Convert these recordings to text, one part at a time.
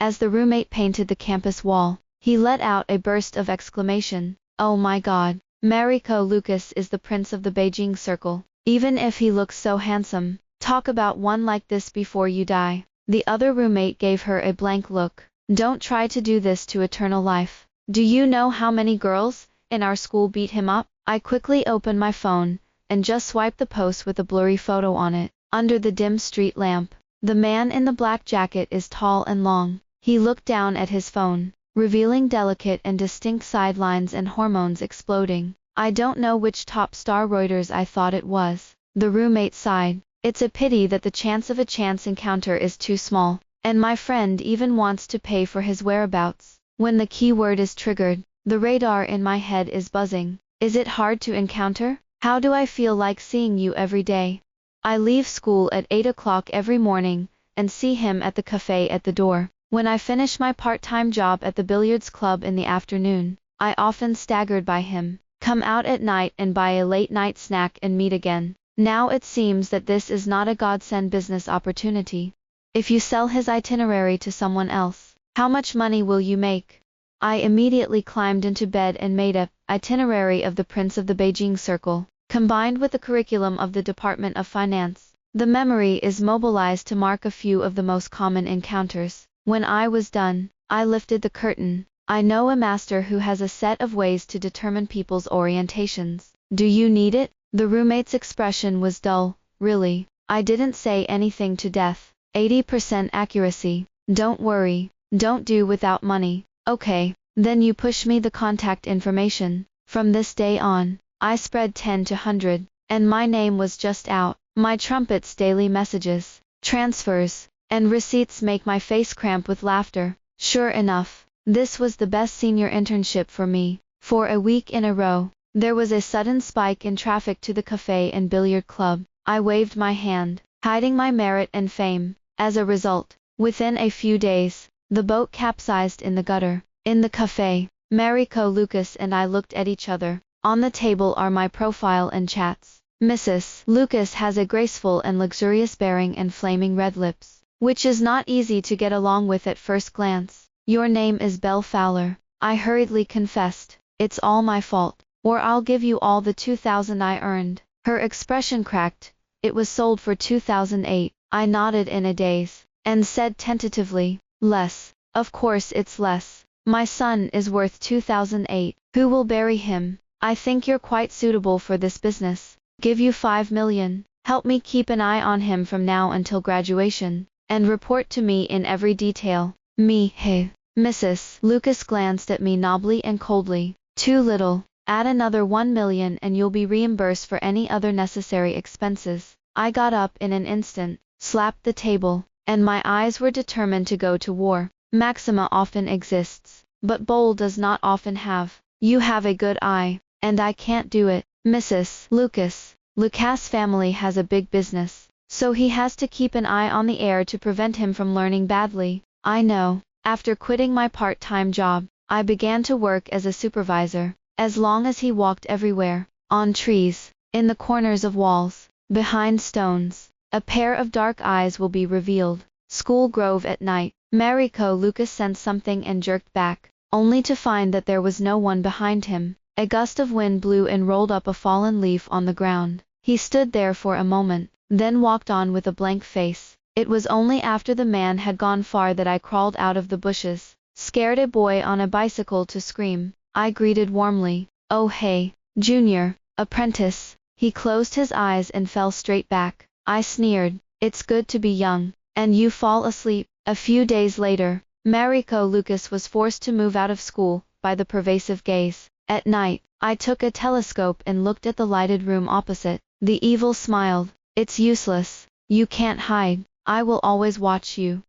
As the roommate painted the campus wall, he let out a burst of exclamation. Oh my God, Mariko Lucas is the prince of the Beijing circle. Even if he looks so handsome, talk about one like this before you die. The other roommate gave her a blank look. Don't try to do this to eternal life. Do you know how many girls in our school beat him up? I quickly opened my phone and just swiped the post with a blurry photo on it. Under the dim street lamp, the man in the black jacket is tall and long. He looked down at his phone, revealing delicate and distinct sidelines and hormones exploding. I don't know which top star Reuters I thought it was. The roommate sighed. It's a pity that the chance of a chance encounter is too small, and my friend even wants to pay for his whereabouts. When the keyword is triggered, the radar in my head is buzzing. Is it hard to encounter? How do I feel like seeing you every day? I leave school at 8 o'clock every morning and see him at the cafe at the door. When I finish my part-time job at the billiards club in the afternoon, I often staggered by him, come out at night and buy a late-night snack and meet again. Now it seems that this is not a godsend business opportunity. If you sell his itinerary to someone else, how much money will you make? I immediately climbed into bed and made a itinerary of the Prince of the Beijing Circle, combined with the curriculum of the Department of Finance. The memory is mobilized to mark a few of the most common encounters. When I was done, I lifted the curtain. I know a master who has a set of ways to determine people's orientations. Do you need it? The roommate's expression was dull. Really, I didn't say anything to death. 80% accuracy. Don't worry. Don't do without money. Okay, then you push me the contact information. From this day on, I spread 10 to 100, and my name was just out. My trumpets daily messages, transfers, and receipts make my face cramp with laughter. Sure enough, this was the best senior internship for me. For a week in a row, there was a sudden spike in traffic to the cafe and billiard club. I waved my hand, hiding my merit and fame. As a result, within a few days, the boat capsized in the gutter. In the cafe, Mariko Lucas and I looked at each other. On the table are my profile and chats. Mrs. Lucas has a graceful and luxurious bearing and flaming red lips, which is not easy to get along with at first glance. Your name is Belle Fowler. I hurriedly confessed. It's all my fault, or I'll give you all the 2,000 I earned. Her expression cracked. It was sold for 2,008. I nodded in a daze, and said tentatively, less. Of course it's less. My son is worth 2,008. Who will bury him? I think you're quite suitable for this business. Give you 5 million. Help me keep an eye on him from now until graduation, and report to me in every detail. Me, hey. Mrs. Lucas glanced at me nobly and coldly. Too little. Add another 1 million and you'll be reimbursed for any other necessary expenses. I got up in an instant, slapped the table, and my eyes were determined to go to war. Maxima often exists, but Bowl does not often have. You have a good eye, and I can't do it. Mrs. Lucas, Lucas family has a big business, so he has to keep an eye on the heir to prevent him from learning badly. I know. After quitting my part-time job, I began to work as a supervisor. As long as he walked everywhere, on trees, in the corners of walls, behind stones, a pair of dark eyes will be revealed. School Grove at night. Mariko Lucas sensed something and jerked back, only to find that there was no one behind him. A gust of wind blew and rolled up a fallen leaf on the ground. He stood there for a moment, then walked on with a blank face. It was only after the man had gone far that I crawled out of the bushes, scared a boy on a bicycle to scream. I greeted warmly. Oh hey, junior, apprentice. He closed his eyes and fell straight back. I sneered. It's good to be young, and you fall asleep. A few days later, Mariko Lucas was forced to move out of school by the pervasive gaze. At night, I took a telescope and looked at the lighted room opposite. The evil smiled. It's useless. You can't hide. I will always watch you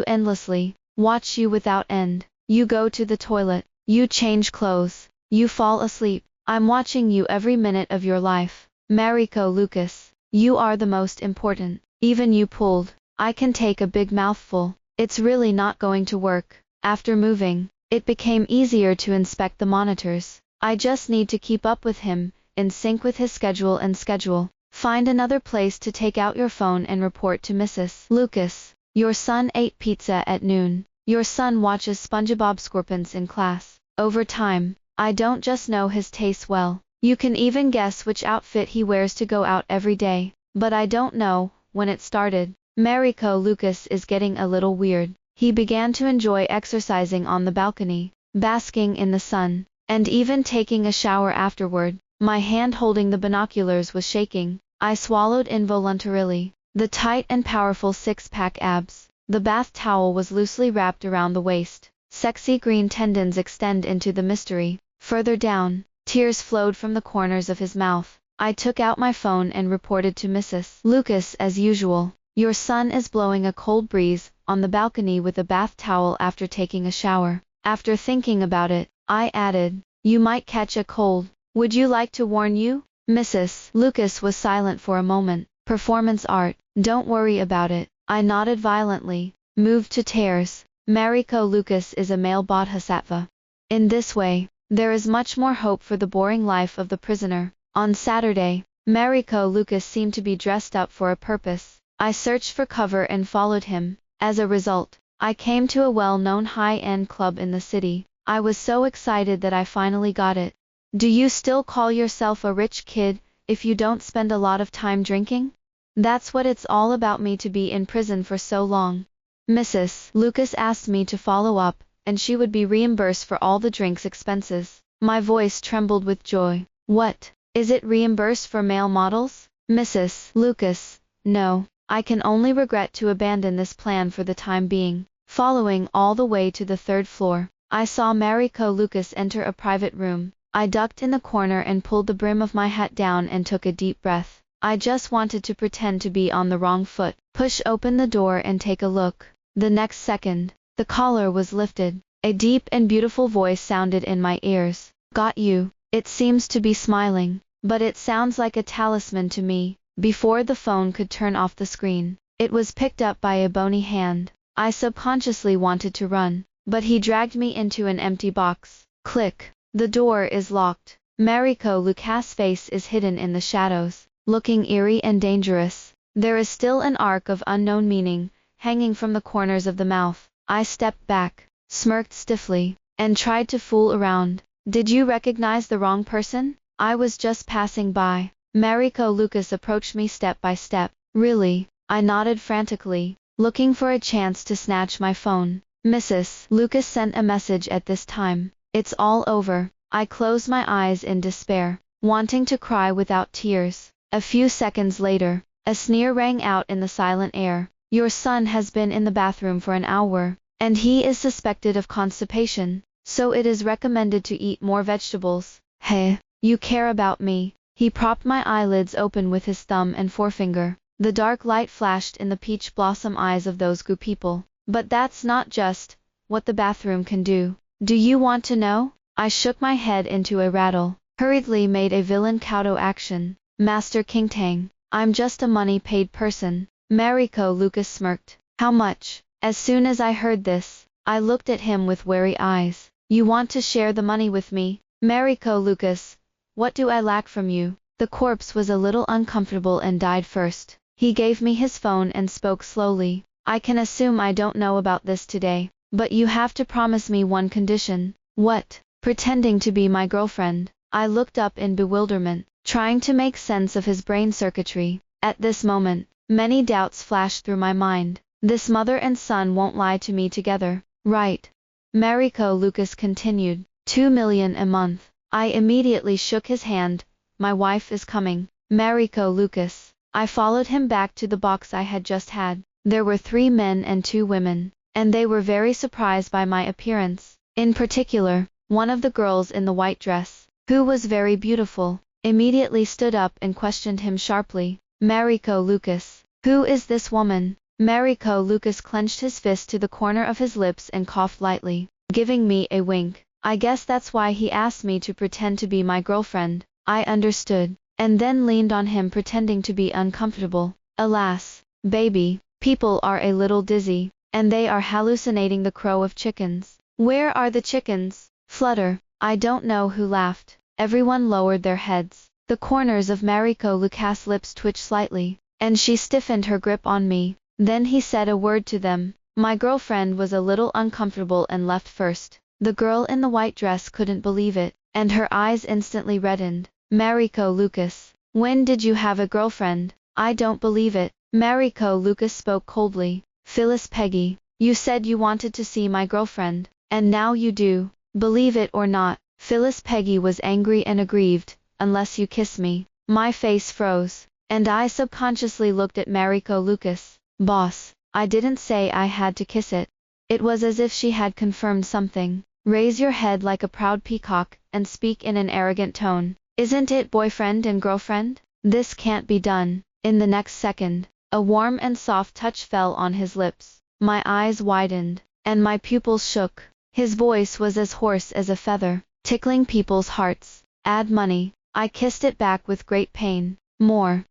endlessly, watch you without end. You go to the toilet, you change clothes, you fall asleep. I'm watching you every minute of your life. Mariko Lucas, you are the most important. Even you pulled. I can take a big mouthful. It's really not going to work. After moving, it became easier to inspect the monitors. I just need to keep up with him, in sync with his schedule and schedule. Find another place to take out your phone and report to Mrs. Lucas. Your son ate pizza at noon. Your son watches SpongeBob SquarePants in class. Over time, I don't just know his tastes well. You can even guess which outfit he wears to go out every day. But I don't know when it started. Mariko Lucas is getting a little weird. He began to enjoy exercising on the balcony, basking in the sun, and even taking a shower afterward. My hand holding the binoculars was shaking. I swallowed involuntarily. The tight and powerful six-pack abs. The bath towel was loosely wrapped around the waist. Sexy green tendons extend into the mystery. Further down, tears flowed from the corners of his mouth. I took out my phone and reported to Mrs. Lucas as usual. Your son is blowing a cold breeze on the balcony with a bath towel after taking a shower. After thinking about it, I added, you might catch a cold. Would you like to warn you? Mrs. Lucas was silent for a moment. Performance art. Don't worry about it. I nodded violently, moved to tears. Mariko Lucas is a male bodhisattva. In this way, there is much more hope for the boring life of the prisoner. On Saturday, Mariko Lucas seemed to be dressed up for a purpose. I searched for cover and followed him. As a result, I came to a well-known high-end club in the city. I was so excited that I finally got it. Do you still call yourself a rich kid if you don't spend a lot of time drinking? That's what it's all about me to be in prison for so long. Mrs. Lucas asked me to follow up, and she would be reimbursed for all the drinks expenses. My voice trembled with joy. What? Is it reimbursed for male models? Mrs. Lucas, no. I can only regret to abandon this plan for the time being. Following all the way to the third floor, I saw Mariko Lucas enter a private room. I ducked in the corner and pulled the brim of my hat down and took a deep breath. I just wanted to pretend to be on the wrong foot, push open the door and take a look. The next second, the collar was lifted. A deep and beautiful voice sounded in my ears. Got you. It seems to be smiling, but it sounds like a talisman to me. Before the phone could turn off the screen, it was picked up by a bony hand. I subconsciously wanted to run, but he dragged me into an empty box. Click. The door is locked. Mariko Lucas' face is hidden in the shadows, looking eerie and dangerous. There is still an arc of unknown meaning, hanging from the corners of the mouth. I stepped back, smirked stiffly, and tried to fool around. Did you recognize the wrong person? I was just passing by. Mariko Lucas approached me step by step. Really? I nodded frantically, looking for a chance to snatch my phone. Mrs. Lucas sent a message at this time. It's all over. I closed my eyes in despair, wanting to cry without tears. A few seconds later, a sneer rang out in the silent air. Your son has been in the bathroom for an hour, and he is suspected of constipation, so it is recommended to eat more vegetables. Hey, you care about me. He propped my eyelids open with his thumb and forefinger. The dark light flashed in the peach blossom eyes of those goo people. But that's not just what the bathroom can do. Do you want to know? I shook my head into a rattle, hurriedly made a villain kowtow action. Master Kingtang, I'm just a money-paid person. Mariko Lucas smirked. How much? As soon as I heard this, I looked at him with wary eyes. You want to share the money with me? Mariko Lucas, what do I lack from you? The corpse was a little uncomfortable and died first. He gave me his phone and spoke slowly. I can assume I don't know about this today, but you have to promise me one condition. What? Pretending to be my girlfriend. I looked up in bewilderment, trying to make sense of his brain circuitry. At this moment, many doubts flashed through my mind. This mother and son won't lie to me together, right? Mariko Lucas continued. 2 million a month. I immediately shook his hand. My wife is coming. Mariko Lucas. I followed him back to the box I had just had. There were 3 men and 2 women, and they were very surprised by my appearance. In particular, one of the girls in the white dress, who was very beautiful, immediately stood up and questioned him sharply. Mariko Lucas. Who is this woman? Mariko Lucas clenched his fist to the corner of his lips and coughed lightly, giving me a wink. I guess that's why he asked me to pretend to be my girlfriend. I understood, and then leaned on him pretending to be uncomfortable. Alas, baby, people are a little dizzy, and they are hallucinating the crow of chickens. Where are the chickens? Flutter. I don't know who laughed. Everyone lowered their heads. The corners of Mariko Lucas' lips twitched slightly, and she stiffened her grip on me. Then he said a word to them. My girlfriend was a little uncomfortable and left first. The girl in the white dress couldn't believe it, and her eyes instantly reddened. Mariko Lucas, when did you have a girlfriend? I don't believe it. Mariko Lucas spoke coldly. Phyllis Peggy, you said you wanted to see my girlfriend, and now you do. Believe it or not, Phyllis Peggy was angry and aggrieved. Unless you kiss me. My face froze, and I subconsciously looked at Mariko Lucas. Boss, I didn't say I had to kiss it. It was as if she had confirmed something. Raise your head like a proud peacock, and speak in an arrogant tone. Isn't it boyfriend and girlfriend? This can't be done. In the next second, a warm and soft touch fell on his lips. My eyes widened, and my pupils shook. His voice was as hoarse as a feather, tickling people's hearts. Add money. I kissed it back with great pain. More.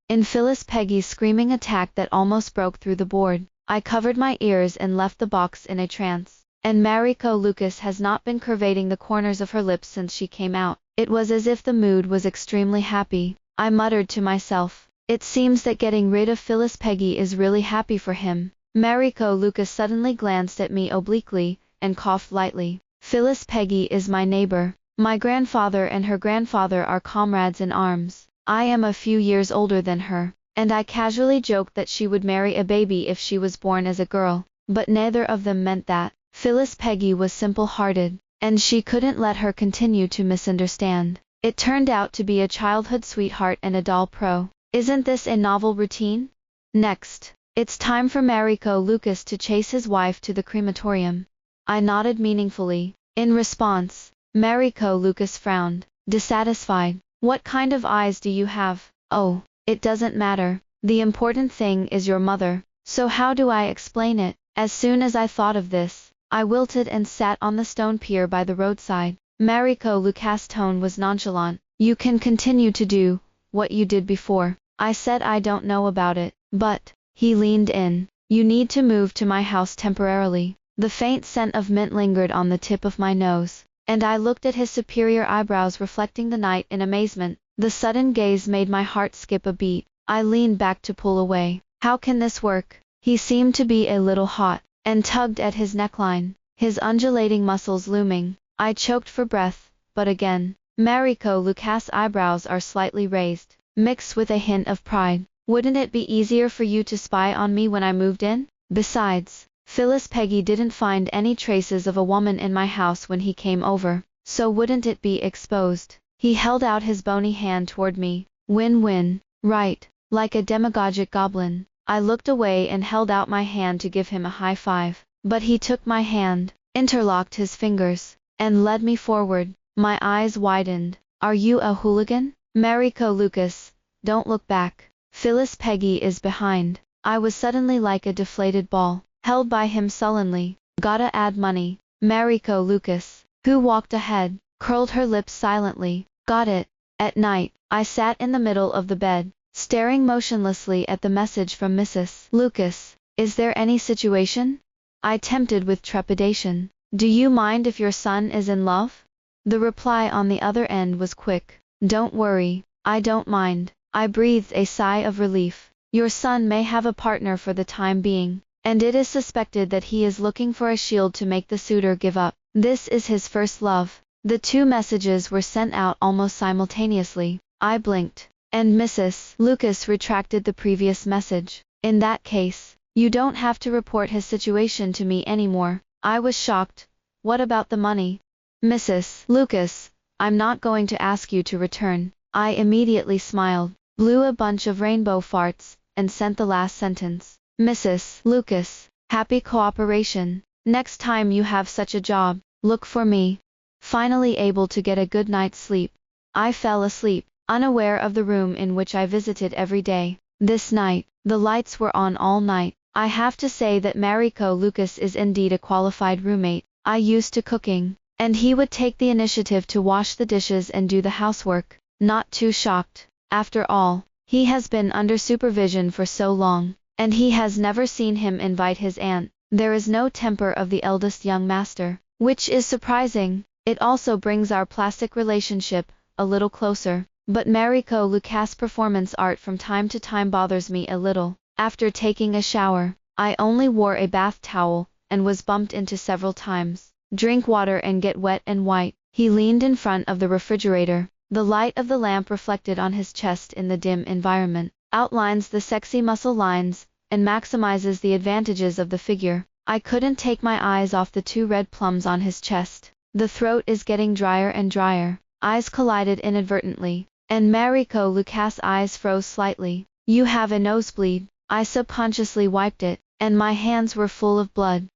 In Phyllis Peggy's screaming attack that almost broke through the board, I covered my ears and left the box in a trance. And Mariko Lucas has not been curvating the corners of her lips since she came out. It was as if the mood was extremely happy. I muttered to myself, it seems that getting rid of Phyllis Peggy is really happy for him. Mariko Lucas suddenly glanced at me obliquely, and coughed lightly. Phyllis Peggy is my neighbor. My grandfather and her grandfather are comrades in arms. I am a few years older than her, and I casually joked that she would marry a baby if she was born as a girl, but neither of them meant that. Phyllis Peggy was simple-hearted, and she couldn't let her continue to misunderstand. It turned out to be a childhood sweetheart and a doll pro. Isn't this a novel routine? Next, it's time for Mariko Lucas to chase his wife to the crematorium. I nodded meaningfully. In response, Mariko Lucas frowned, dissatisfied. What kind of eyes do you have? Oh, it doesn't matter. The important thing is your mother. So how do I explain it? As soon as I thought of this, I wilted and sat on the stone pier by the roadside. Mariko Lucas' tone was nonchalant. You can continue to do what you did before. I said I don't know about it, but he leaned in. You need to move to my house temporarily. The faint scent of mint lingered on the tip of my nose, and I looked at his superior eyebrows reflecting the night in amazement. The sudden gaze made my heart skip a beat. I leaned back to pull away. How can this work? He seemed to be a little hot, and tugged at his neckline, his undulating muscles looming. I choked for breath, but again, Mariko Lucas' eyebrows are slightly raised, mixed with a hint of pride. Wouldn't it be easier for you to spy on me when I moved in? Besides, Phyllis Peggy didn't find any traces of a woman in my house when he came over, so wouldn't it be exposed? He held out his bony hand toward me. Win-win, right, like a demagogic goblin. I looked away and held out my hand to give him a high five, but he took my hand, interlocked his fingers, and led me forward. My eyes widened. Are you a hooligan? Mariko Lucas, don't look back. Phyllis Peggy is behind. I was suddenly like a deflated ball, held by him sullenly. Gotta add money. Mariko Lucas, who walked ahead, curled her lips silently. Got it. At night, I sat in the middle of the bed, staring motionlessly at the message from Mrs. Lucas. Is there any situation? I tempted with trepidation. Do you mind if your son is in love? The reply on the other end was quick. Don't worry, I don't mind. I breathed a sigh of relief. Your son may have a partner for the time being, and it is suspected that he is looking for a shield to make the suitor give up. This is his first love. The two messages were sent out almost simultaneously. I blinked, and Mrs. Lucas retracted the previous message. In that case, you don't have to report his situation to me anymore. I was shocked. What about the money? Mrs. Lucas, I'm not going to ask you to return. I immediately smiled, blew a bunch of rainbow farts, and sent the last sentence. Mrs. Lucas, happy cooperation. Next time you have such a job, look for me. Finally able to get a good night's sleep, I fell asleep, unaware of the room in which I visited every day. This night, the lights were on all night. I have to say that Mariko Lucas is indeed a qualified roommate. I used to cooking, and he would take the initiative to wash the dishes and do the housework. Not too shocked. After all, he has been under supervision for so long, and he has never seen him invite his aunt. There is no temper of the eldest young master, which is surprising. It also brings our plastic relationship a little closer. But Mariko Lucas' performance art from time to time bothers me a little. After taking a shower, I only wore a bath towel, and was bumped into several times. Drink water and get wet and white. He leaned in front of the refrigerator. The light of the lamp reflected on his chest in the dim environment, outlines the sexy muscle lines, and maximizes the advantages of the figure. I couldn't take my eyes off the 2 red plums on his chest. The throat is getting drier and drier. Eyes collided inadvertently, and Mariko Lucas' eyes froze slightly. You have a nosebleed. I subconsciously wiped it, and my hands were full of blood.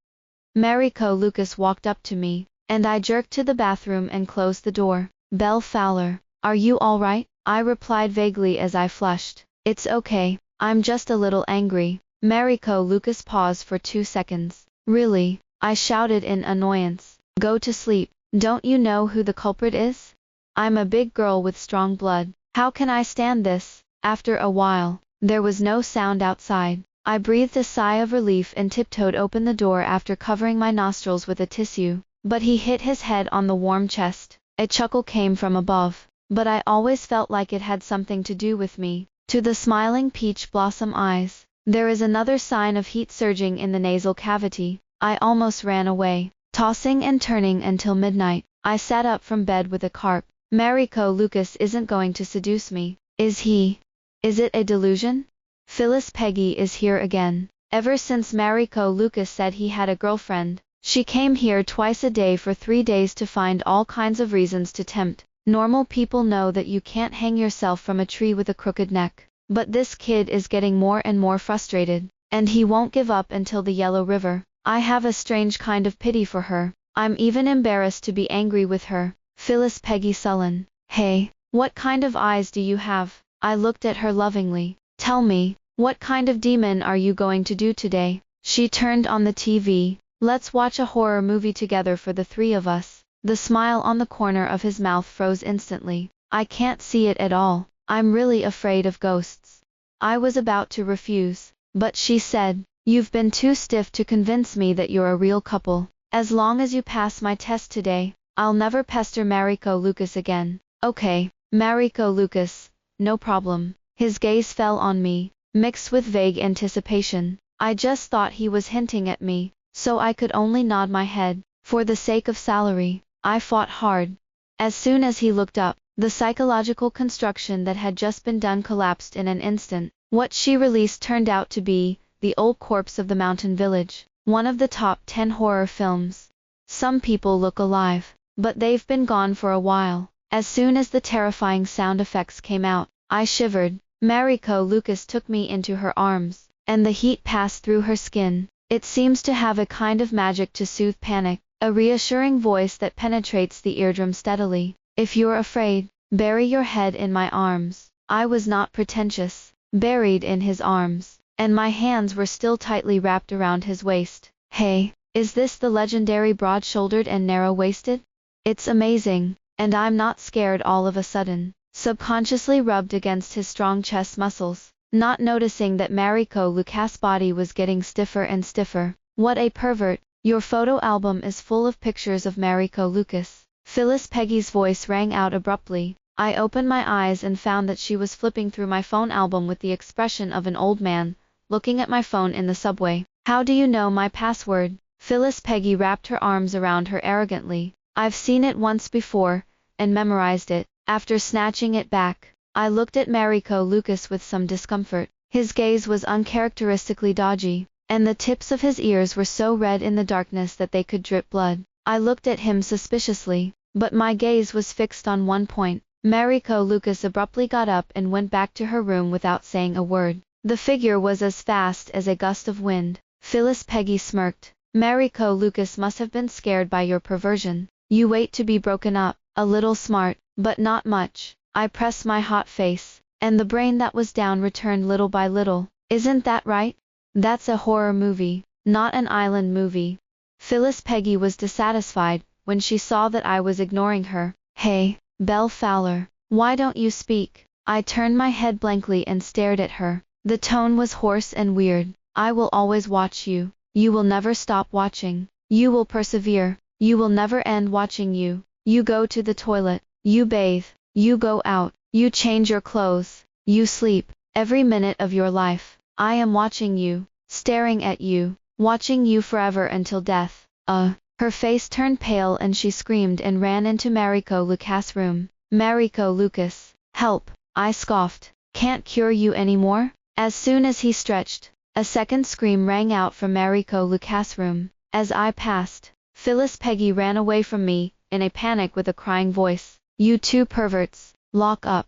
Mariko Lucas walked up to me, and I jerked to the bathroom and closed the door. Belle Fowler, are you all right? I replied vaguely as I flushed. It's okay, I'm just a little angry. Mariko Lucas paused for 2 seconds. Really? I shouted in annoyance. Go to sleep. Don't you know who the culprit is? I'm a big girl with strong blood. How can I stand this? After a while, there was no sound outside. I breathed a sigh of relief and tiptoed open the door after covering my nostrils with a tissue. But he hit his head on the warm chest. A chuckle came from above, but I always felt like it had something to do with me. To the smiling peach blossom eyes, there is another sign of heat surging in the nasal cavity. I almost ran away, tossing and turning until midnight. I sat up from bed with a carp. Mariko Lucas isn't going to seduce me, is he? Is it a delusion? Phyllis Peggy is here again. Ever since Mariko Lucas said he had a girlfriend, she came here twice a day for 3 days to find all kinds of reasons to tempt. Normal people know that you can't hang yourself from a tree with a crooked neck. But this kid is getting more and more frustrated, and he won't give up until the Yellow River. I have a strange kind of pity for her. I'm even embarrassed to be angry with her. Phyllis Peggy sullen. Hey, what kind of eyes do you have? I looked at her lovingly. Tell me, what kind of demon are you going to do today? She turned on the TV. Let's watch a horror movie together for the 3 of us. The smile on the corner of his mouth froze instantly. I can't see it at all. I'm really afraid of ghosts. I was about to refuse, but she said, you've been too stiff to convince me that you're a real couple. As long as you pass my test today, I'll never pester Mariko Lucas again. Okay, Mariko Lucas, no problem. His gaze fell on me, mixed with vague anticipation. I just thought he was hinting at me, so I could only nod my head. For the sake of salary, I fought hard. As soon as he looked up, the psychological construction that had just been done collapsed in an instant. What she released turned out to be The Old Corpse of the Mountain Village, one of the top 10 horror films. Some people look alive, but they've been gone for a while. As soon as the terrifying sound effects came out, I shivered. Mariko Lucas took me into her arms, and the heat passed through her skin. It seems to have a kind of magic to soothe panic, a reassuring voice that penetrates the eardrum steadily. If you're afraid, bury your head in my arms. I was not pretentious, buried in his arms, and my hands were still tightly wrapped around his waist. Hey, is this the legendary broad-shouldered and narrow-waisted? It's amazing, and I'm not scared all of a sudden. Subconsciously rubbed against his strong chest muscles, not noticing that Mariko Lucas' body was getting stiffer and stiffer. What a pervert. Your photo album is full of pictures of Mariko Lucas. Phyllis Peggy's voice rang out abruptly. I opened my eyes and found that she was flipping through my phone album with the expression of an old man, looking at my phone in the subway. How do you know my password? Phyllis Peggy wrapped her arms around her arrogantly. I've seen it once before, and memorized it. After snatching it back, I looked at Mariko Lucas with some discomfort. His gaze was uncharacteristically dodgy, and the tips of his ears were so red in the darkness that they could drip blood. I looked at him suspiciously, but my gaze was fixed on one point. Mariko Lucas abruptly got up and went back to her room without saying a word. The figure was as fast as a gust of wind. Phyllis Peggy smirked. Mariko Lucas must have been scared by your perversion. You wait to be broken up. A little smart, but not much. I pressed my hot face, and the brain that was down returned little by little. Isn't that right? That's a horror movie, not an island movie. Phyllis Peggy was dissatisfied when she saw that I was ignoring her. Hey, Belle Fowler, why don't you speak? I turned my head blankly and stared at her. The tone was hoarse and weird. I will always watch you. You will never stop watching. You will persevere. You will never end watching you. You go to the toilet. You bathe. You go out. You change your clothes. You sleep. Every minute of your life. I am watching you. staring at you, watching you forever until death. Her face turned pale and she screamed and ran into Mariko Lucas' room. Mariko Lucas, help, I scoffed. Can't cure you anymore? As soon as he stretched, a second scream rang out from Mariko Lucas' room. As I passed, Phyllis Peggy ran away from me, in a panic with a crying voice. You two perverts, lock up.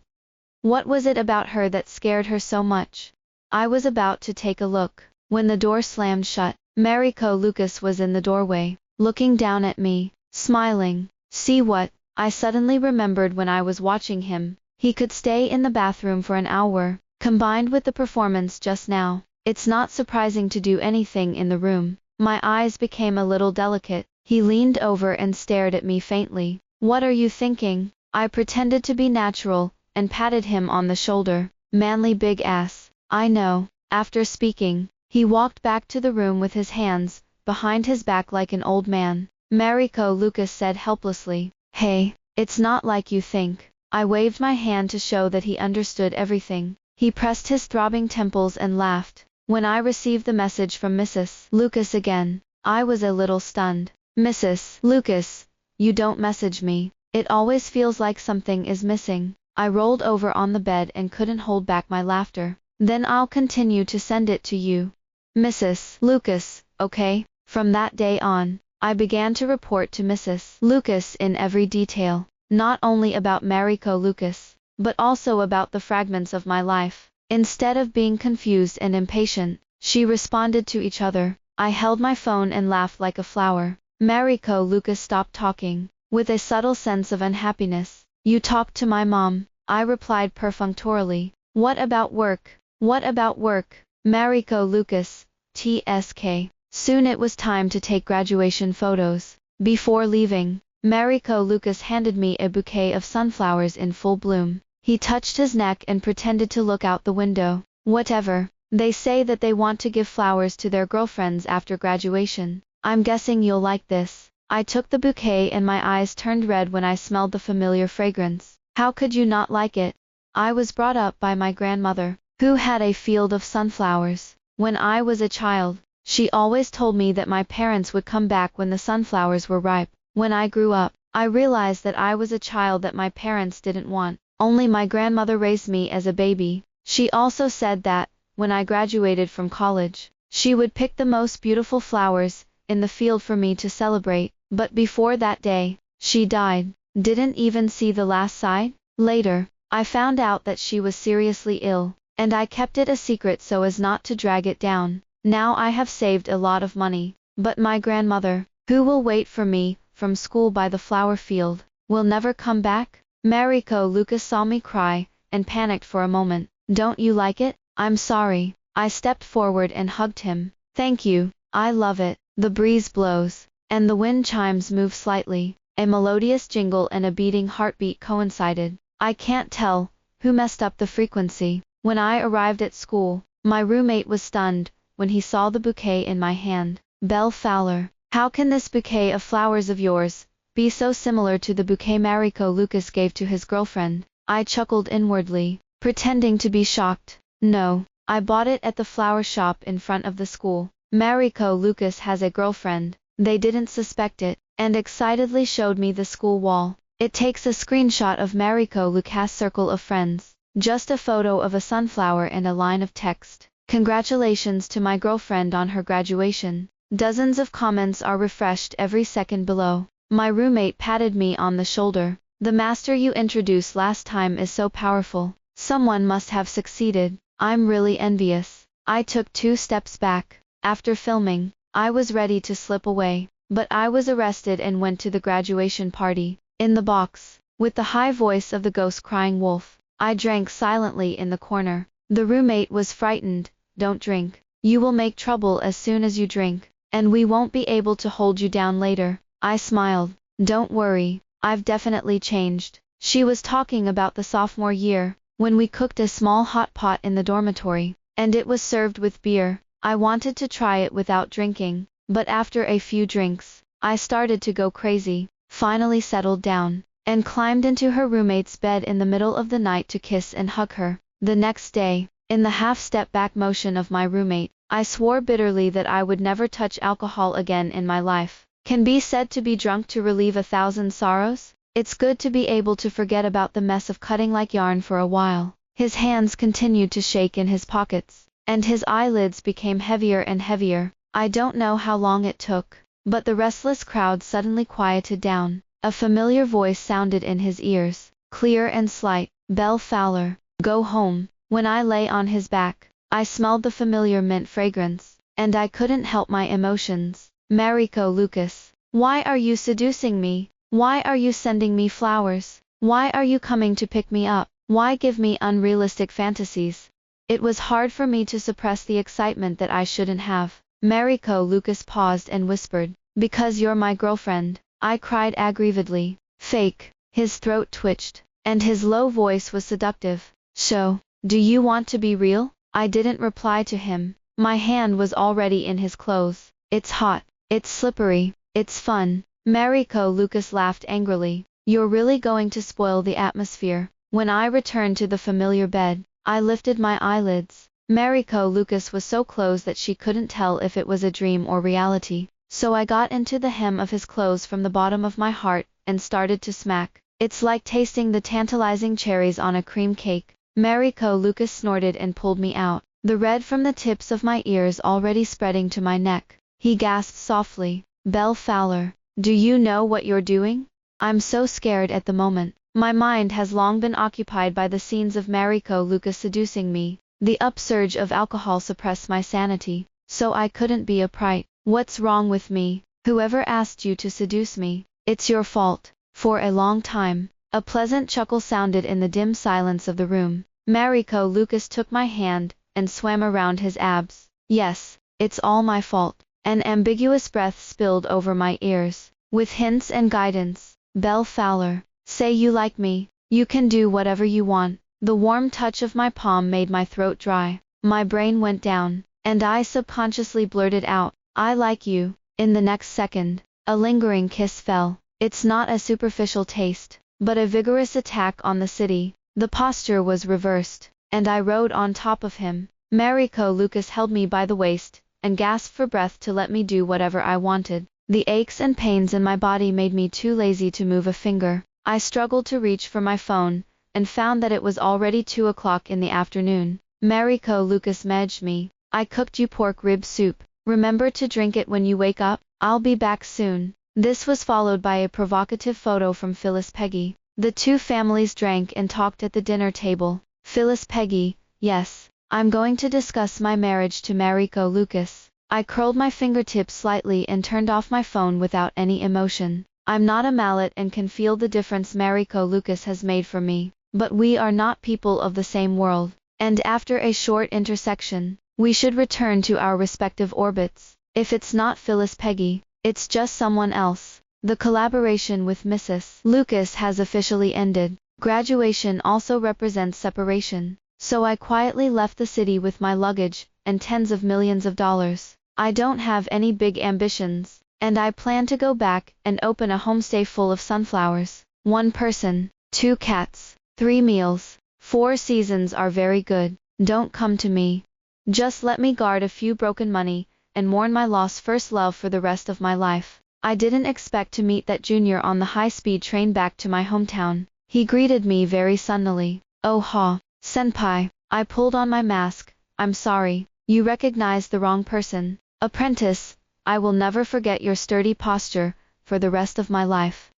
What was it about her that scared her so much? I was about to take a look, when the door slammed shut. Mariko Lucas was in the doorway, looking down at me, smiling. See what? I suddenly remembered when I was watching him. He could stay in the bathroom for an hour, combined with the performance just now. It's not surprising to do anything in the room. My eyes became a little delicate. He leaned over and stared at me faintly. What are you thinking? I pretended to be natural, and patted him on the shoulder. Manly big ass. I know. After speaking, he walked back to the room with his hands behind his back like an old man. Mariko Lucas said helplessly, Hey, it's not like you think. I waved my hand to show that he understood everything. He pressed his throbbing temples and laughed. When I received the message from Mrs. Lucas again, I was a little stunned. Mrs. Lucas, you don't message me. It always feels like something is missing. I rolled over on the bed and couldn't hold back my laughter. Then I'll continue to send it to you. Mrs. Lucas, okay? From that day on, I began to report to Mrs. Lucas in every detail, not only about Mariko Lucas, but also about the fragments of my life. Instead of being confused and impatient, she responded to each other. I held my phone and laughed like a flower. Mariko Lucas stopped talking, with a subtle sense of unhappiness. You talked to my mom, I replied perfunctorily. What about work? What about work? Mariko Lucas, TSK. Soon it was time to take graduation photos. Before leaving, Mariko Lucas handed me a bouquet of sunflowers in full bloom. He touched his neck and pretended to look out the window. Whatever. They say that they want to give flowers to their girlfriends after graduation. I'm guessing you'll like this. I took the bouquet and my eyes turned red when I smelled the familiar fragrance. How could you not like it? I was brought up by my grandmother, who had a field of sunflowers. When I was a child, she always told me that my parents would come back when the sunflowers were ripe. When I grew up, I realized that I was a child that my parents didn't want. Only my grandmother raised me as a baby. She also said that, when I graduated from college, she would pick the most beautiful flowers in the field for me to celebrate. But before that day, she died. Didn't even see the last side? Later, I found out that she was seriously ill, and I kept it a secret so as not to drag it down. Now I have saved a lot of money, but my grandmother, who will wait for me from school by the flower field, will never come back? Mariko Lucas saw me cry, and panicked for a moment. Don't you like it? I'm sorry. I stepped forward and hugged him. Thank you. I love it. The breeze blows, and the wind chimes move slightly. A melodious jingle and a beating heartbeat coincided. I can't tell who messed up the frequency. When I arrived at school, my roommate was stunned when he saw the bouquet in my hand. Belle Fowler, how can this bouquet of flowers of yours be so similar to the bouquet Mariko Lucas gave to his girlfriend? I chuckled inwardly, pretending to be shocked. No, I bought it at the flower shop in front of the school. Mariko Lucas has a girlfriend. They didn't suspect it, and excitedly showed me the school wall. It takes a screenshot of Mariko Lucas' circle of friends. Just a photo of a sunflower and a line of text. Congratulations to my girlfriend on her graduation. Dozens of comments are refreshed every second below. My roommate patted me on the shoulder. The master you introduced last time is so powerful. Someone must have succeeded. I'm really envious. I took 2 steps back. After filming, I was ready to slip away, but I was arrested and went to the graduation party. In the box, with the high voice of the ghost crying wolf, I drank silently in the corner. The roommate was frightened. Don't drink. You will make trouble as soon as you drink, and we won't be able to hold you down later. I smiled. Don't worry, I've definitely changed. She was talking about the sophomore year, when we cooked a small hot pot in the dormitory, and it was served with beer. I wanted to try it without drinking, but after a few drinks, I started to go crazy. Finally settled down, and climbed into her roommate's bed in the middle of the night to kiss and hug her. The next day, in the half-step back motion of my roommate, I swore bitterly that I would never touch alcohol again in my life. Can be said to be drunk to relieve 1,000 sorrows? It's good to be able to forget about the mess of cutting like yarn for a while. His hands continued to shake in his pockets, and his eyelids became heavier and heavier. I don't know how long it took, but the restless crowd suddenly quieted down. A familiar voice sounded in his ears, clear and slight. Belle Fowler, go home. When I lay on his back, I smelled the familiar mint fragrance, and I couldn't help my emotions. Mariko Lucas, why are you seducing me? Why are you sending me flowers? Why are you coming to pick me up? Why give me unrealistic fantasies? It was hard for me to suppress the excitement that I shouldn't have. Mariko Lucas paused and whispered, because you're my girlfriend. I cried aggrievedly. Fake. His throat twitched, and his low voice was seductive. So, do you want to be real? I didn't reply to him. My hand was already in his clothes. It's hot. It's slippery. It's fun. Mariko Lucas laughed angrily. You're really going to spoil the atmosphere. When I returned to the familiar bed, I lifted my eyelids. Mariko Lucas was so close that she couldn't tell if it was a dream or reality. So I got into the hem of his clothes from the bottom of my heart, and started to smack. It's like tasting the tantalizing cherries on a cream cake. Mariko Lucas snorted and pulled me out, the red from the tips of my ears already spreading to my neck. He gasped softly, Belle Fowler, do you know what you're doing? I'm so scared at the moment. My mind has long been occupied by the scenes of Mariko Lucas seducing me. The upsurge of alcohol suppressed my sanity, so I couldn't be upright. What's wrong with me? Whoever asked you to seduce me? It's your fault. For a long time, a pleasant chuckle sounded in the dim silence of the room. Mariko Lucas took my hand, and swam around his abs. Yes, it's all my fault. An ambiguous breath spilled over my ears. With hints and guidance, Belle Fowler, say you like me. You can do whatever you want. The warm touch of my palm made my throat dry. My brain went down, and I subconsciously blurted out, I like you. In the next second, a lingering kiss fell. It's not a superficial taste, but a vigorous attack on the city. The posture was reversed, and I rode on top of him. Mariko Lucas held me by the waist, and gasped for breath to let me do whatever I wanted. The aches and pains in my body made me too lazy to move a finger. I struggled to reach for my phone, and found that it was already 2 o'clock in the afternoon. Mariko Lucas messaged me, I cooked you pork rib soup. Remember to drink it when you wake up. I'll be back soon. This was followed by a provocative photo from Phyllis Peggy. The two families drank and talked at the dinner table. Phyllis Peggy, yes, I'm going to discuss my marriage to Mariko Lucas. I curled my fingertips slightly and turned off my phone without any emotion. I'm not a mallet and can feel the difference Mariko Lucas has made for me. But we are not people of the same world. And after a short intersection, we should return to our respective orbits. If it's not Phyllis Peggy, it's just someone else. The collaboration with Mrs. Lucas has officially ended. Graduation also represents separation. So I quietly left the city with my luggage, and tens of millions of dollars. I don't have any big ambitions, and I plan to go back and open a homestay full of sunflowers. 1 person, 2 cats, 3 meals, 4 seasons are very good. Don't come to me. Just let me guard a few broken money, and mourn my lost first love for the rest of my life. I didn't expect to meet that junior on the high-speed train back to my hometown. He greeted me very sunnily. Oh ha, senpai. I pulled on my mask. I'm sorry. You recognized the wrong person. Apprentice, I will never forget your sturdy posture for the rest of my life.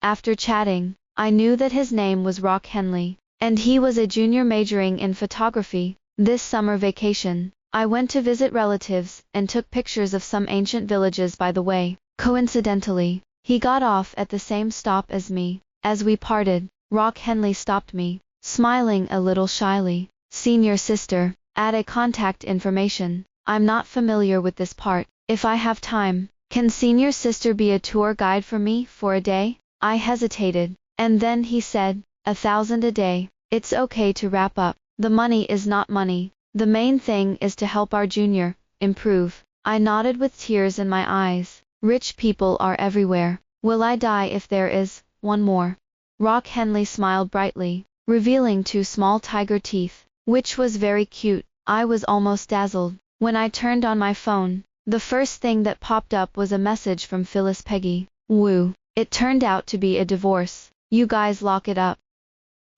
After chatting, I knew that his name was Rock Henley, and he was a junior majoring in photography. This summer vacation, I went to visit relatives and took pictures of some ancient villages by the way. Coincidentally, he got off at the same stop as me. As we parted, Rock Henley stopped me, smiling a little shyly. Senior sister, add a contact information. I'm not familiar with this part. If I have time, can senior sister be a tour guide for me for a day? I hesitated, and then he said, 1,000 a day. It's okay to wrap up. The money is not money. The main thing is to help our junior improve. I nodded with tears in my eyes. Rich people are everywhere. Will I die if there is one more? Rock Henley smiled brightly, revealing 2 small tiger teeth, which was very cute. I was almost dazzled. When I turned on my phone, the first thing that popped up was a message from Phyllis Peggy. Woo. It turned out to be a divorce. You guys lock it up.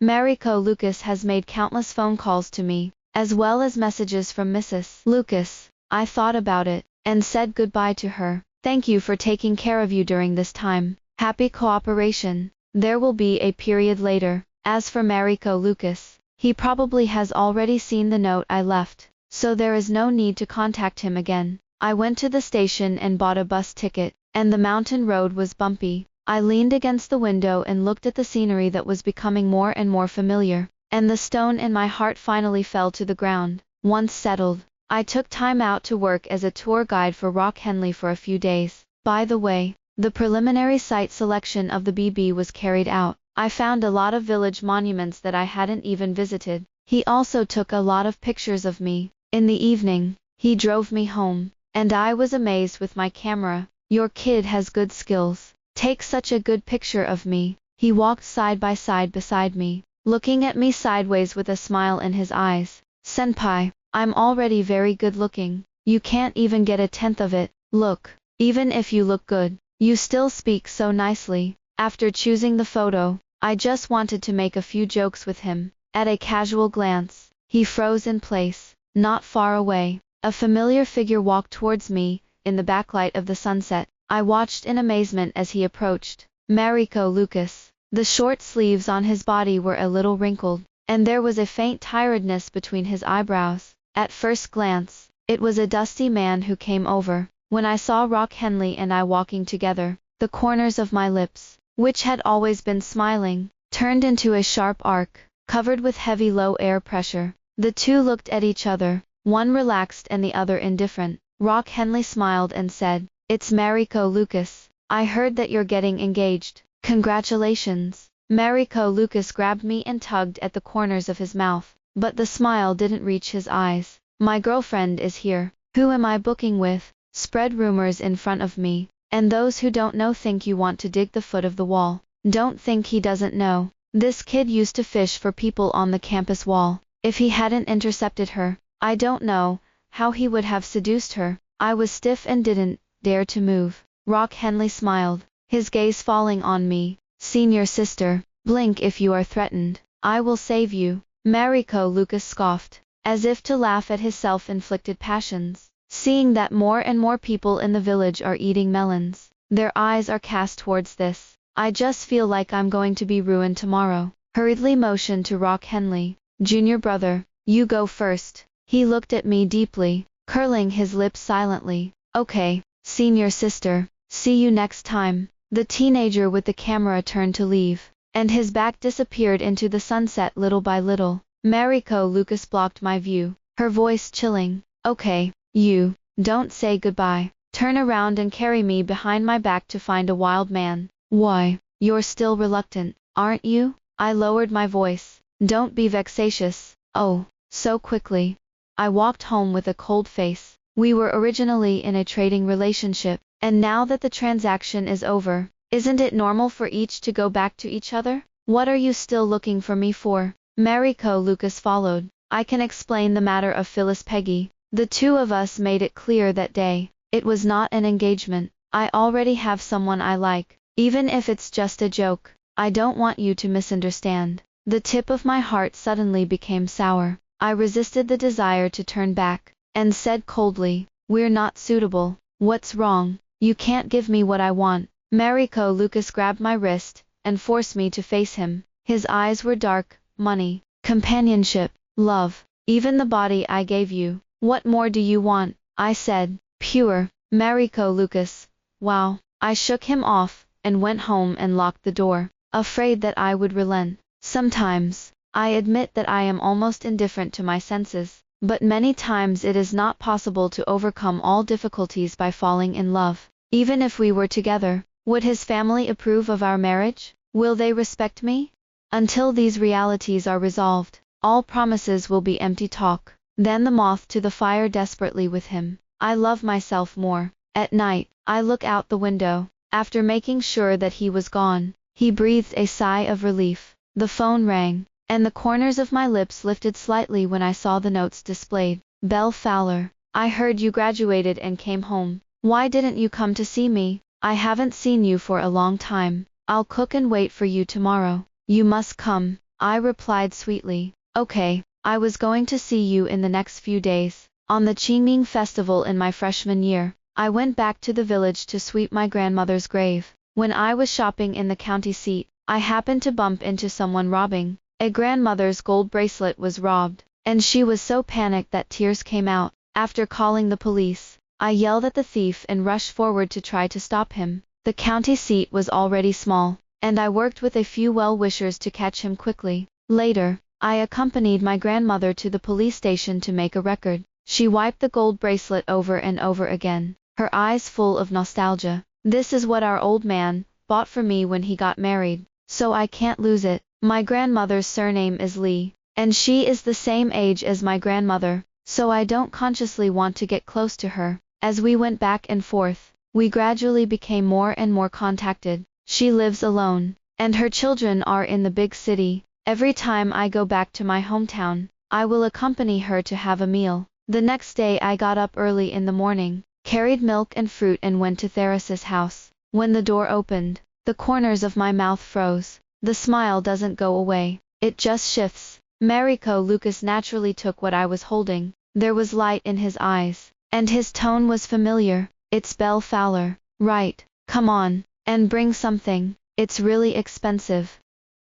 Mariko Lucas has made countless phone calls to me, as well as messages from Mrs. Lucas. I thought about it, and said goodbye to her. Thank you for taking care of you during this time. Happy cooperation. There will be a period later. As for Mariko Lucas, he probably has already seen the note I left, so there is no need to contact him again. I went to the station and bought a bus ticket, and the mountain road was bumpy. I leaned against the window and looked at the scenery that was becoming more and more familiar, and the stone in my heart finally fell to the ground. Once settled, I took time out to work as a tour guide for Rock Henley for a few days. By the way, the preliminary site selection of the BB was carried out. I found a lot of village monuments that I hadn't even visited. He also took a lot of pictures of me. In the evening, he drove me home, and I was amazed with my camera. Your kid has good skills. Take such a good picture of me. He walked side by side beside me, looking at me sideways with a smile in his eyes. Senpai, I'm already very good looking. You can't even get a tenth of it. Look, even if you look good, you still speak so nicely. After choosing the photo, I just wanted to make a few jokes with him. At a casual glance, he froze in place. Not far away, a familiar figure walked towards me, in the backlight of the sunset. I watched in amazement as he approached. Mariko Lucas. The short sleeves on his body were a little wrinkled, and there was a faint tiredness between his eyebrows. At first glance, it was a dusty man who came over. When I saw Rock Henley and I walking together, the corners of my lips, which had always been smiling, turned into a sharp arc, covered with heavy low air pressure. The two looked at each other, one relaxed and the other indifferent. Rock Henley smiled and said, "It's Mariko Lucas. I heard that you're getting engaged. Congratulations." Mariko Lucas grabbed me and tugged at the corners of his mouth, but the smile didn't reach his eyes. My girlfriend is here. Who am I booking with? Spread rumors in front of me, and those who don't know think you want to dig the foot of the wall. Don't think he doesn't know. This kid used to fish for people on the campus wall. If he hadn't intercepted her, I don't know how he would have seduced her. I was stiff and didn't dare to move. Rock Henley smiled, his gaze falling on me. Senior sister, blink if you are threatened. I will save you. Mariko Lucas scoffed, as if to laugh at his self-inflicted passions. Seeing that more and more people in the village are eating melons, their eyes are cast towards this. I just feel like I'm going to be ruined tomorrow. Hurriedly motioned to Rock Henley. Junior brother, you go first. He looked at me deeply, curling his lips silently. Okay, senior sister, see you next time. The teenager with the camera turned to leave, and his back disappeared into the sunset little by little. Mariko Lucas blocked my view, her voice chilling. Okay, you, don't say goodbye. Turn around and carry me behind my back to find a wild man. Why, you're still reluctant, aren't you? I lowered my voice. Don't be vexatious. Oh, so quickly. I walked home with a cold face. We were originally in a trading relationship, and now that the transaction is over, isn't it normal for each to go back to each other? What are you still looking for me for? Mariko Lucas followed. I can explain the matter of Phyllis Peggy. The two of us made it clear that day. It was not an engagement. I already have someone I like. Even if it's just a joke, I don't want you to misunderstand. The tip of my heart suddenly became sour. I resisted the desire to turn back, and said coldly, "We're not suitable." "What's wrong? You can't give me what I want." Mariko Lucas grabbed my wrist, and forced me to face him. His eyes were dark. Money, companionship, love, even the body I gave you. What more do you want? I said. Pure. Mariko Lucas. Wow. I shook him off, and went home and locked the door, afraid that I would relent. Sometimes, I admit that I am almost indifferent to my senses, but many times it is not possible to overcome all difficulties by falling in love. Even if we were together, would his family approve of our marriage? Will they respect me? Until these realities are resolved, all promises will be empty talk. Then the moth to the fire desperately with him. I love myself more. At night, I look out the window. After making sure that he was gone, he breathed a sigh of relief. The phone rang, and the corners of my lips lifted slightly when I saw the notes displayed. Belle Fowler. I heard you graduated and came home. Why didn't you come to see me? I haven't seen you for a long time. I'll cook and wait for you tomorrow. You must come, I replied sweetly. Okay, I was going to see you in the next few days. On the Qingming festival in my freshman year, I went back to the village to sweep my grandmother's grave. When I was shopping in the county seat, I happened to bump into someone robbing. A grandmother's gold bracelet was robbed, and she was so panicked that tears came out. After calling the police, I yelled at the thief and rushed forward to try to stop him. The county seat was already small, and I worked with a few well-wishers to catch him quickly. Later, I accompanied my grandmother to the police station to make a record. She wiped the gold bracelet over and over again, her eyes full of nostalgia. This is what our old man bought for me when he got married, so I can't lose it. My grandmother's surname is Li, and she is the same age as my grandmother, so I don't consciously want to get close to her. As we went back and forth, we gradually became more and more contacted. She lives alone, and her children are in the big city. Every time I go back to my hometown, I will accompany her to have a meal. The next day I got up early in the morning, carried milk and fruit and went to Theris's house. When the door opened, the corners of my mouth froze. The smile doesn't go away, it just shifts. Mariko Lucas naturally took what I was holding. There was light in his eyes, and his tone was familiar. It's Belle Fowler, right? Come on, and bring something. It's really expensive.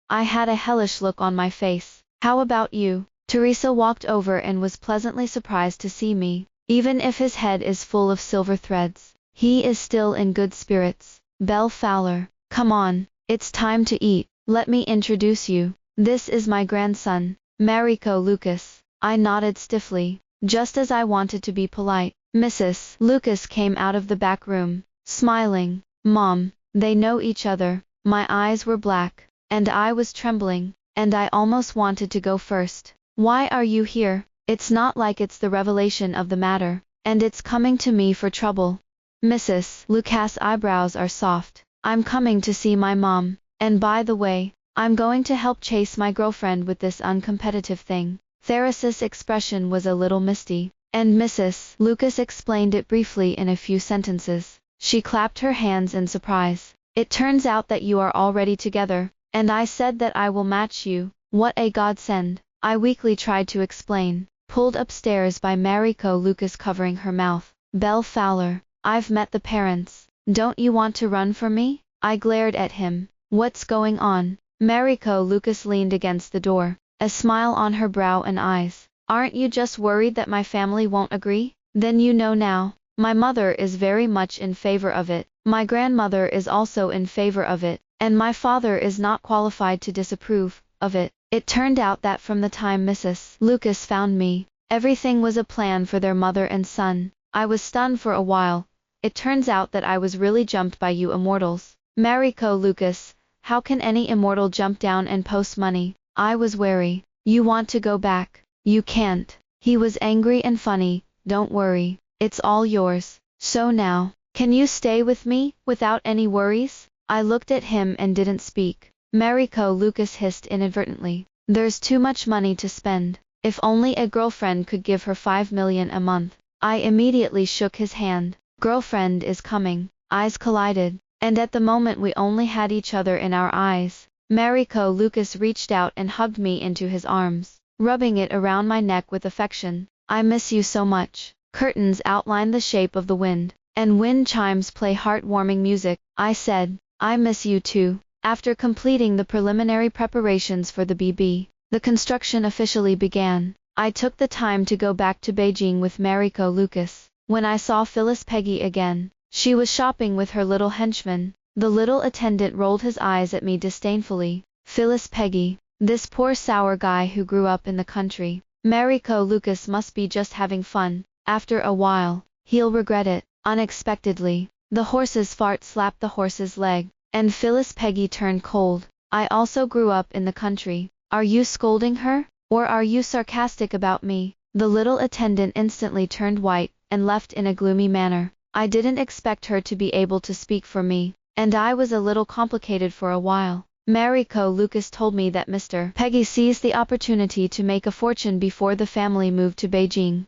I had a hellish look on my face. How about you? Teresa walked over and was pleasantly surprised to see me. Even if his head is full of silver threads, he is still in good spirits. Belle Fowler, come on, it's time to eat. Let me introduce you. This is my grandson, Mariko Lucas. I nodded stiffly, just as I wanted to be polite. Mrs. Lucas came out of the back room, smiling. Mom, they know each other. My eyes were black, and I was trembling, and I almost wanted to go first. Why are you here? It's not like it's the revelation of the matter, and it's coming to me for trouble. Mrs. Lucas' eyebrows are soft. I'm coming to see my mom, and by the way, I'm going to help chase my girlfriend with this uncompetitive thing. Theris's expression was a little misty, and Mrs. Lucas explained it briefly in a few sentences. She clapped her hands in surprise. It turns out that you are already together, and I said that I will match you. What a godsend, I weakly tried to explain, pulled upstairs by Mariko Lucas covering her mouth. Belle Fowler, I've met the parents. Don't you want to run for me? I glared at him. What's going on? Mariko Lucas leaned against the door, a smile on her brow and eyes. Aren't you just worried that my family won't agree? Then you know now. My mother is very much in favor of it. My grandmother is also in favor of it, and my father is not qualified to disapprove of it. It turned out that from the time Mrs. Lucas found me, everything was a plan for their mother and son. I was stunned for a while. It turns out that I was really jumped by you immortals. Mariko Lucas, how can any immortal jump down and post money? I was wary. You want to go back? You can't. He was angry and funny. Don't worry, it's all yours. So now, can you stay with me, without any worries? I looked at him and didn't speak. Mariko Lucas hissed inadvertently. There's too much money to spend. If only a girlfriend could give her 5 million a month. I immediately shook his hand. Girlfriend is coming. Eyes collided, and at the moment we only had each other in our eyes. Mariko Lucas reached out and hugged me into his arms, rubbing it around my neck with affection. I miss you so much. Curtains outline the shape of the wind, and wind chimes play heartwarming music. I said, I miss you too. After completing the preliminary preparations for the BB, the construction officially began. I took the time to go back to Beijing with Mariko Lucas. When I saw Phyllis Peggy again, she was shopping with her little henchman. The little attendant rolled his eyes at me disdainfully. Phyllis Peggy, this poor sour guy who grew up in the country. Mariko Lucas must be just having fun. After a while, he'll regret it. Unexpectedly, the horse's fart slapped the horse's leg, and Phyllis Peggy turned cold. I also grew up in the country. Are you scolding her? Or are you sarcastic about me? The little attendant instantly turned white, and left in a gloomy manner. I didn't expect her to be able to speak for me, and I was a little complicated for a while. Mariko Lucas told me that Mr. Peggy seized the opportunity to make a fortune before the family moved to Beijing.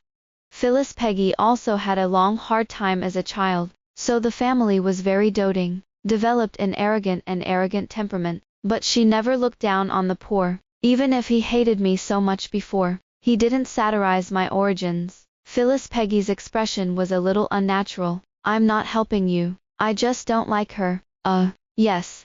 Phyllis Peggy also had a long hard time as a child, so the family was very doting, developed an arrogant temperament, but she never looked down on the poor, even if he hated me so much before. He didn't satirize my origins. Phyllis Peggy's expression was a little unnatural. I'm not helping you. I just don't like her. Yes.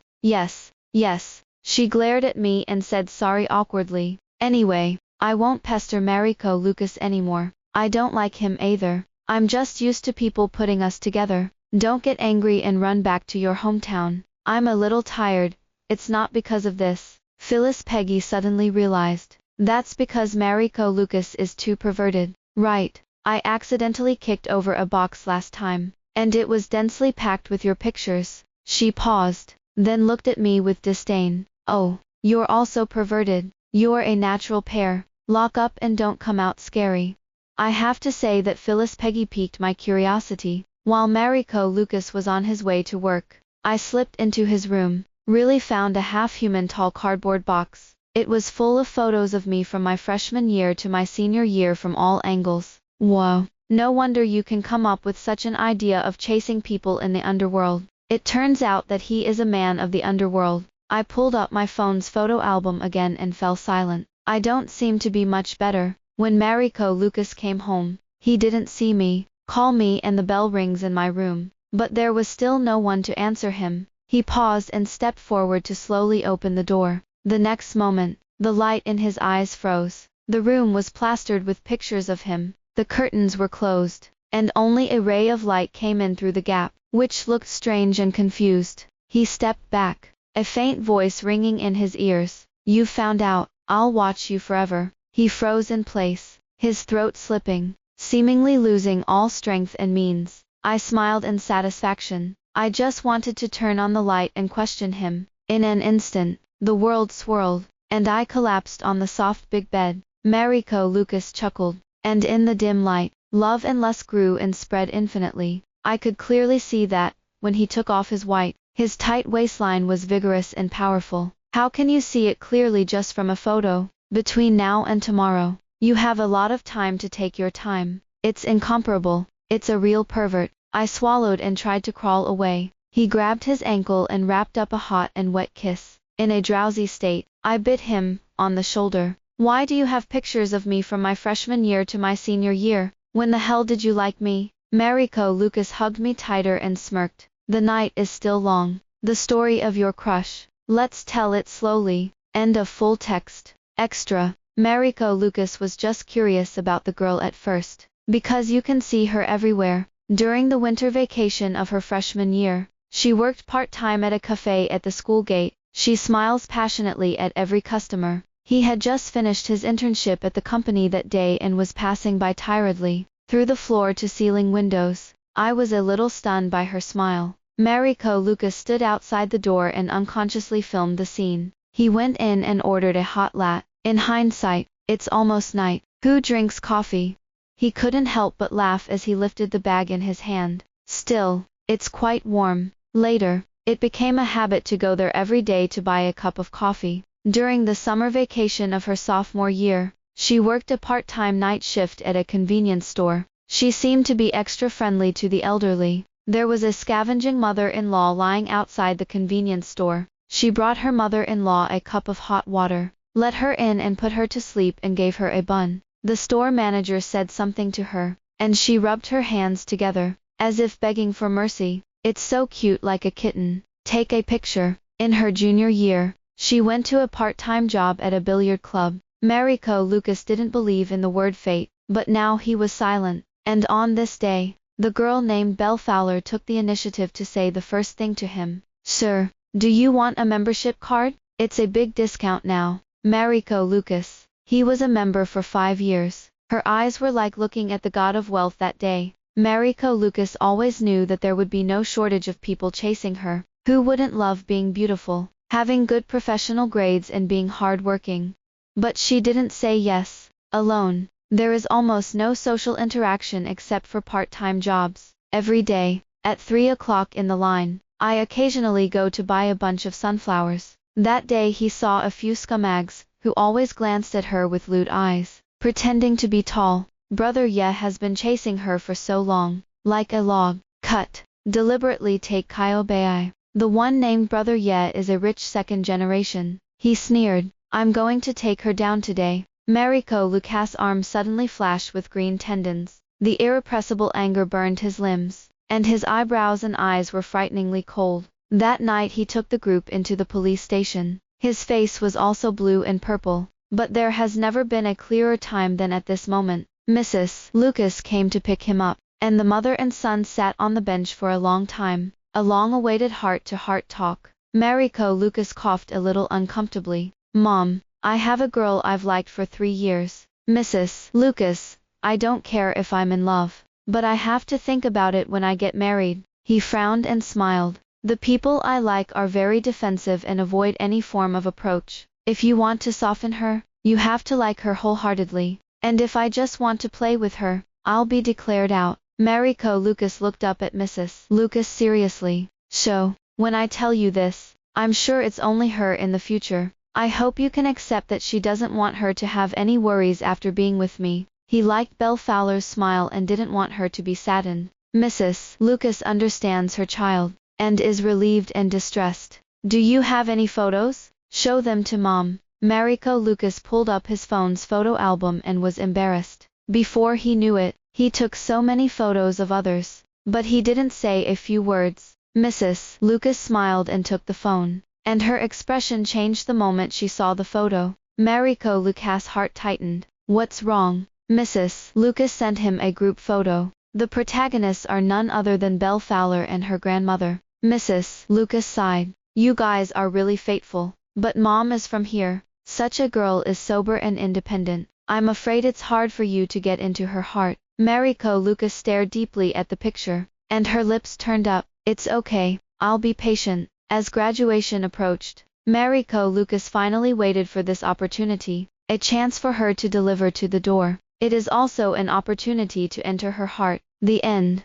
She glared at me and said sorry awkwardly. Anyway, I won't pester Mariko Lucas anymore. I don't like him either. I'm just used to people putting us together. Don't get angry and run back to your hometown. I'm a little tired. It's not because of this. Phyllis Peggy suddenly realized. That's because Mariko Lucas is too perverted. Right. I accidentally kicked over a box last time, and it was densely packed with your pictures. She paused, then looked at me with disdain. Oh, you're also perverted. You're a natural pair. Lock up and don't come out scary. I have to say that Phyllis Peggy piqued my curiosity. While Mariko Lucas was on his way to work, I slipped into his room, really found a half-human tall cardboard box. It was full of photos of me from my freshman year to my senior year from all angles. Whoa, no wonder you can come up with such an idea of chasing people in the underworld. It turns out that he is a man of the underworld. I pulled up my phone's photo album again and fell silent. I don't seem to be much better. When Mariko Lucas came home, he didn't see me, call me, and the bell rings in my room, but there was still no one to answer him. He paused and stepped forward to slowly open the door. The next moment, the light in his eyes froze. The room was plastered with pictures of him. The curtains were closed, and only a ray of light came in through the gap, which looked strange and confused. He stepped back, a faint voice ringing in his ears. You found out. I'll watch you forever. He froze in place, his throat slipping, seemingly losing all strength and means. I smiled in satisfaction. I just wanted to turn on the light and question him. In an instant, the world swirled, and I collapsed on the soft big bed. Mariko Lucas chuckled, and in the dim light, love and lust grew and spread infinitely. I could clearly see that, when he took off his tight waistline was vigorous and powerful. How can you see it clearly just from a photo? Between now and tomorrow, you have a lot of time to take your time. It's incomparable. It's a real pervert. I swallowed and tried to crawl away. He grabbed his ankle and wrapped up a hot and wet kiss. In a drowsy state, I bit him on the shoulder. Why do you have pictures of me from my freshman year to my senior year? When the hell did you like me? Mariko Lucas hugged me tighter and smirked. The night is still long. The story of your crush. Let's tell it slowly. End of full text. Extra. Mariko Lucas was just curious about the girl at first, because you can see her everywhere. During the winter vacation of her freshman year, she worked part-time at a cafe at the school gate. She smiles passionately at every customer. He had just finished his internship at the company that day and was passing by tiredly, through the floor-to-ceiling windows. I was a little stunned by her smile. Mariko Lucas stood outside the door and unconsciously filmed the scene. He went in and ordered a hot latte. In hindsight, it's almost night. Who drinks coffee? He couldn't help but laugh as he lifted the bag in his hand. Still, it's quite warm. Later, it became a habit to go there every day to buy a cup of coffee. During the summer vacation of her sophomore year, she worked a part-time night shift at a convenience store. She seemed to be extra friendly to the elderly. There was a scavenging mother-in-law lying outside the convenience store. She brought her mother-in-law a cup of hot water, let her in and put her to sleep and gave her a bun. The store manager said something to her, and she rubbed her hands together, as if begging for mercy. It's so cute, like a kitten. Take a picture. In her junior year, she went to a part-time job at a billiard club. Mariko Lucas didn't believe in the word fate, but now he was silent. And on this day, the girl named Belle Fowler took the initiative to say the first thing to him. Sir, do you want a membership card? It's a big discount now. Mariko Lucas. He was a member for 5 years. Her eyes were like looking at the god of wealth that day. Mariko Lucas always knew that there would be no shortage of people chasing her. Who wouldn't love being beautiful, having good professional grades and being hard-working? But she didn't say yes. Alone, there is almost no social interaction except for part-time jobs. Every day, at 3 o'clock in the line, I occasionally go to buy a bunch of sunflowers. That day he saw a few scumbags, who always glanced at her with lewd eyes, pretending to be tall. Brother Ye has been chasing her for so long, like a log. Cut. Deliberately take Kyobai. The one named Brother Ye is a rich second generation. He sneered. I'm going to take her down today. Mariko Lucas' arm suddenly flashed with green tendons. The irrepressible anger burned his limbs, and his eyebrows and eyes were frighteningly cold. That night he took the group into the police station. His face was also blue and purple, but there has never been a clearer time than at this moment. Mrs. Lucas came to pick him up, and the mother and son sat on the bench for a long time, a long-awaited heart-to-heart talk. Mariko Lucas coughed a little uncomfortably. Mom, I have a girl I've liked for 3 years. Mrs. Lucas, I don't care if I'm in love, but I have to think about it when I get married. He frowned and smiled. The people I like are very defensive and avoid any form of approach. If you want to soften her, you have to like her wholeheartedly. And if I just want to play with her, I'll be declared out. Mariko Lucas looked up at Mrs. Lucas seriously. So, when I tell you this, I'm sure it's only her in the future. I hope you can accept that she doesn't want her to have any worries after being with me. He liked Belle Fowler's smile and didn't want her to be saddened. Mrs. Lucas understands her child, and is relieved and distressed. Do you have any photos? Show them to Mom. Mariko Lucas pulled up his phone's photo album and was embarrassed. Before he knew it, he took so many photos of others, but he didn't say a few words. Mrs. Lucas smiled and took the phone, and her expression changed the moment she saw the photo. Mariko Lucas' heart tightened. What's wrong? Mrs. Lucas sent him a group photo. The protagonists are none other than Belle Fowler and her grandmother. Mrs. Lucas sighed. You guys are really fateful. But Mom is from here. Such a girl is sober and independent. I'm afraid it's hard for you to get into her heart. Mariko Lucas stared deeply at the picture, and her lips turned up. It's okay, I'll be patient. As graduation approached, Mariko Lucas finally waited for this opportunity, a chance for her to deliver to the door. It is also an opportunity to enter her heart. The end.